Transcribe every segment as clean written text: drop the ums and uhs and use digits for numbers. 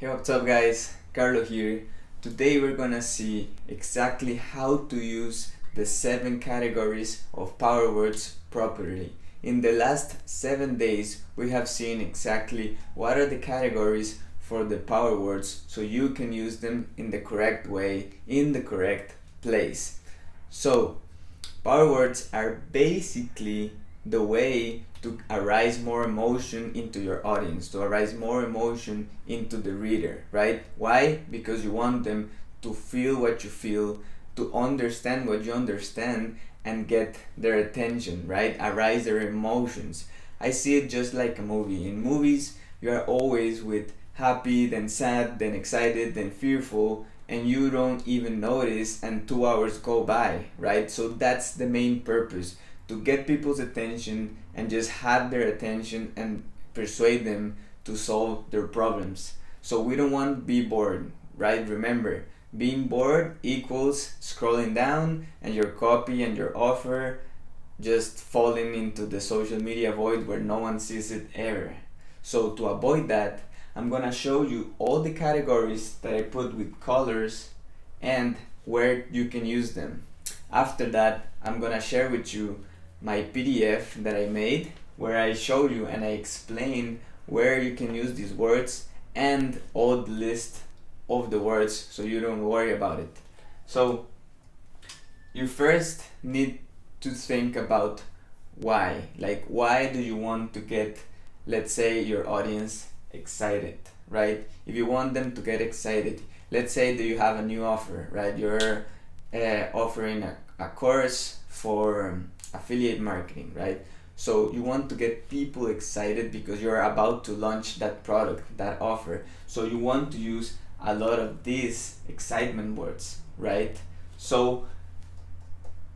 Hey, what's up guys? Carlo here. Today we're gonna see exactly how to use the 7 categories of power words properly. In the last 7 days, we have seen exactly what are the categories for the power words so you can use them in the correct way, in the correct place. So, power words are basically the way to arise more emotion into your audience, to arise more emotion into the reader, right? Why? Because you want them to feel what you feel, to understand what you understand, and get their attention, right? Arise their emotions. I see it just like a movie. In movies, you are always with happy, then sad, then excited, then fearful, and you don't even notice and 2 hours go by, right? So that's the main purpose, to get people's attention and just have their attention and persuade them to solve their problems. So we don't want to be bored, right? Remember, being bored equals scrolling down and your copy and your offer just falling into the social media void where no one sees it ever. So to avoid that, I'm gonna show you all the categories that I put with colors and where you can use them. After that, I'm gonna share with you my PDF that I made where I show you and I explain where you can use these words and all the list of the words so you don't worry about it. So you first need to think about why. Like, why do you want to get, let's say, your audience excited, right? If you want them to get excited, let's say that you have a new offer, right? You're offering a course for affiliate marketing, right? So you want to get people excited because you're about to launch that product, that offer. So you want to use a lot of these excitement words, right? So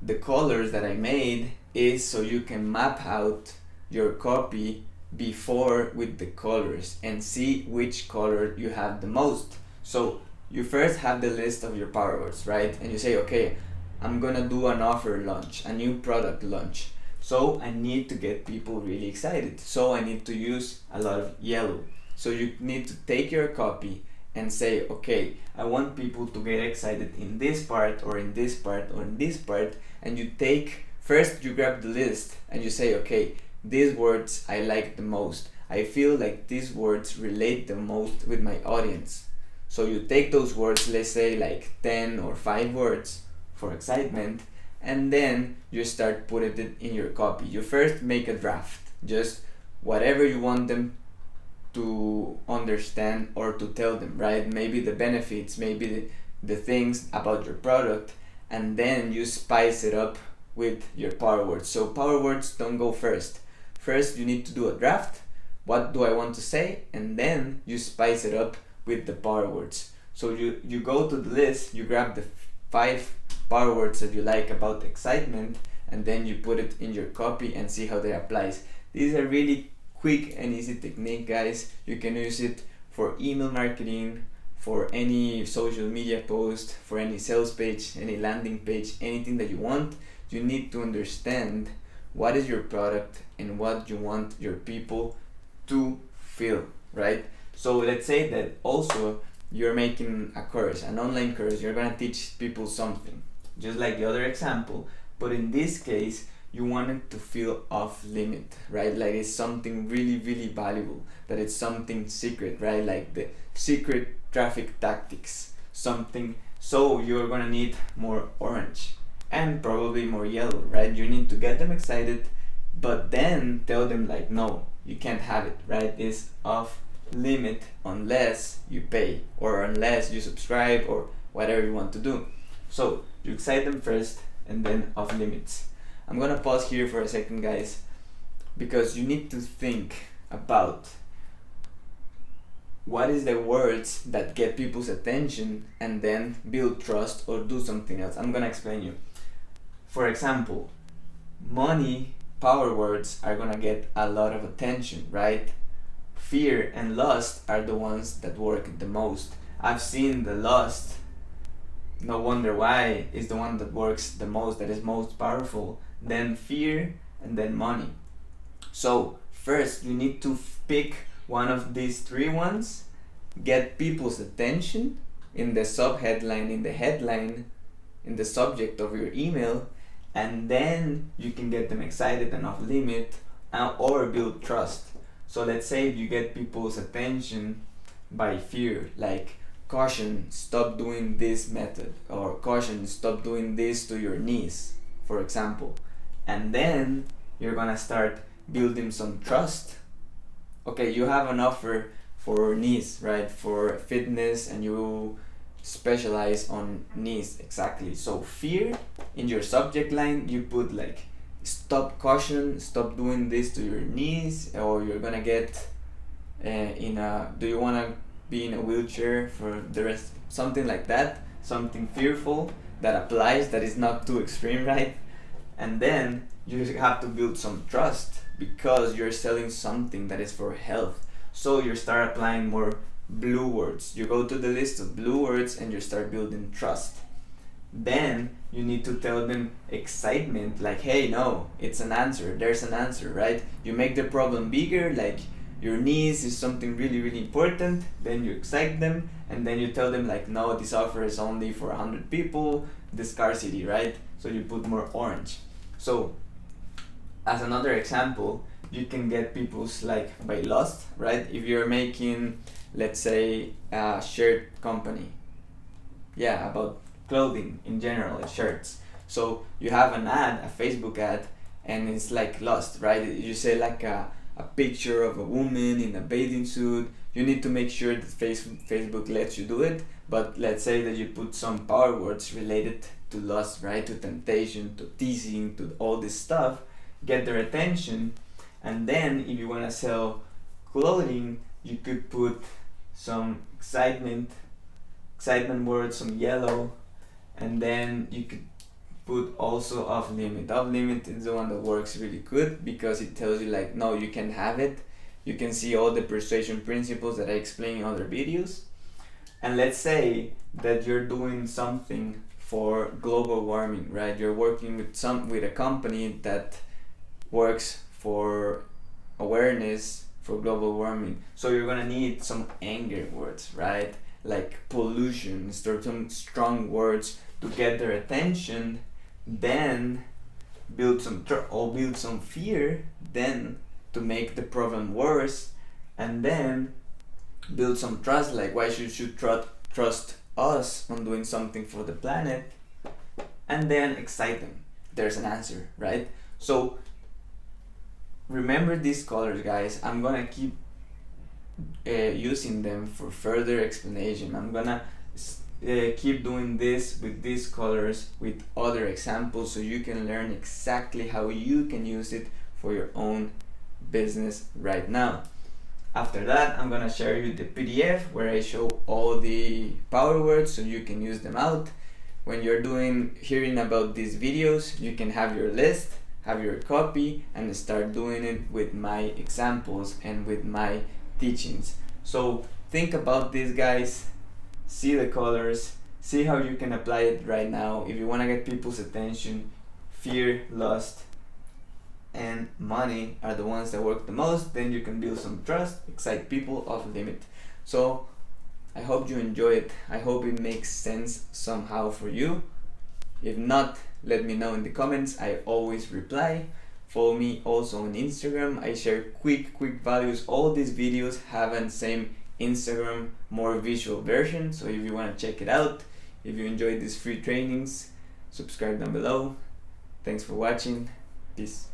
the colors that I made is so you can map out your copy before with the colors and see which color you have the most. So you first have the list of your power words, right? And you say, okay, I'm gonna do an offer launch, a new product launch. So I need to get people really excited. So I need to use a lot of yellow. So you need to take your copy and say, okay, I want people to get excited in this part or in this part or in this part. And you take, first you grab the list and you say, okay, these words I like the most. I feel like these words relate the most with my audience. So you take those words, let's say like 10 or 5 words for excitement, and then you start putting it in your copy. You first make a draft, just whatever you want them to understand or to tell them, right? Maybe the benefits, maybe the things about your product, and then you spice it up with your power words. So power words don't go first. First, you need to do a draft. What do I want to say? And then you spice it up with the power words. So you go to the list, you grab the 5 power words that you like about excitement, and then you put it in your copy and see how they applies. These are really quick and easy technique, guys. You can use it for email marketing, for any social media post, for any sales page, any landing page, anything that you want. You need to understand what is your product and what you want your people to feel, right? So let's say that also you're making a course, an online course, you're gonna teach people something, just like the other example, but in this case, you want it to feel off limit, right? Like it's something really, really valuable, that it's something secret, right? Like the secret traffic tactics, something. So you're gonna need more orange and probably more yellow, right? You need to get them excited, but then tell them like, no, you can't have it, right? It's off limit unless you pay or unless you subscribe or whatever you want to do. So you excite them first and then off limits. I'm gonna pause here for a second, guys, because you need to think about what is the words that get people's attention and then build trust or do something else. I'm gonna explain you. For example, money power words are gonna get a lot of attention, right? Fear and lust are the ones that work the most. I've seen the lust, no wonder why, is the one that works the most, that is most powerful, then fear, and then money. So first you need to pick one of these 3 ones get people's attention in the subheadline, in the headline, in the subject of your email, and then you can get them excited and off limit or build trust. So let's say you get people's attention by fear, like caution, stop doing this method, or caution, stop doing this to your niece, for example. And then you're gonna start building some trust. Okay, you have an offer for knees, right? For fitness, and you specialize on knees, exactly. So fear, in your subject line you put like stop, caution, stop doing this to your knees, or you're gonna get do you wanna be in a wheelchair for the rest, something like that, something fearful that applies, that is not too extreme, right? And then you have to build some trust because you're selling something that is for health. So you start applying more blue words. You go to the list of blue words and you start building trust. Then you need to tell them excitement, like, hey, no, it's an answer, there's an answer, right? You make the problem bigger, like your niece is something really, really important. Then you excite them, and then you tell them like, no, this offer is only for 100 people, the scarcity, right? So you put more orange. So as another example, you can get people's like by lust, right? If you're making, let's say, a shirt company, yeah, about clothing in general, shirts. So you have an ad, a Facebook ad, and it's like lust, right? You say like a picture of a woman in a bathing suit. You need to make sure that Facebook lets you do it, but let's say that you put some power words related to lust, right? To temptation, to teasing, to all this stuff, get their attention. And then if you want to sell clothing, you could put some excitement words, some yellow, and then you could put also off limit. Off limit is the one that works really good because it tells you like, no, you can have it. You can see all the persuasion principles that I explain in other videos. And let's say that you're doing something for global warming, right? You're working with a company that works for awareness for global warming. So you're gonna need some anger words, right? Like pollution, some strong words to get their attention. Then build some fear, then to make the problem worse, and then build some trust, like why should you trust us on doing something for the planet, and then excite them. There's an answer, right? So remember these colors, guys. I'm gonna keep using them for further explanation. I'm gonna keep doing this with these colors with other examples so you can learn exactly how you can use it for your own business right now. After that, I'm gonna share you the PDF where I show all the power words so you can use them out. When you're hearing about these videos, you can have your list, have your copy, and start doing it with my examples and with my teachings. So think about this, guys. See the colors, see how you can apply it right now. If you want to get people's attention, fear, lust, and money are the ones that work the most. Then you can build some trust, excite people off limit. So I hope you enjoy it. I hope it makes sense somehow for you. If not, let me know in the comments. I always reply. Follow me also on Instagram. I share quick values. All these videos have the same Instagram, more visual version. So if you want to check it out, if you enjoyed these free trainings, subscribe down below. Thanks for watching. Peace.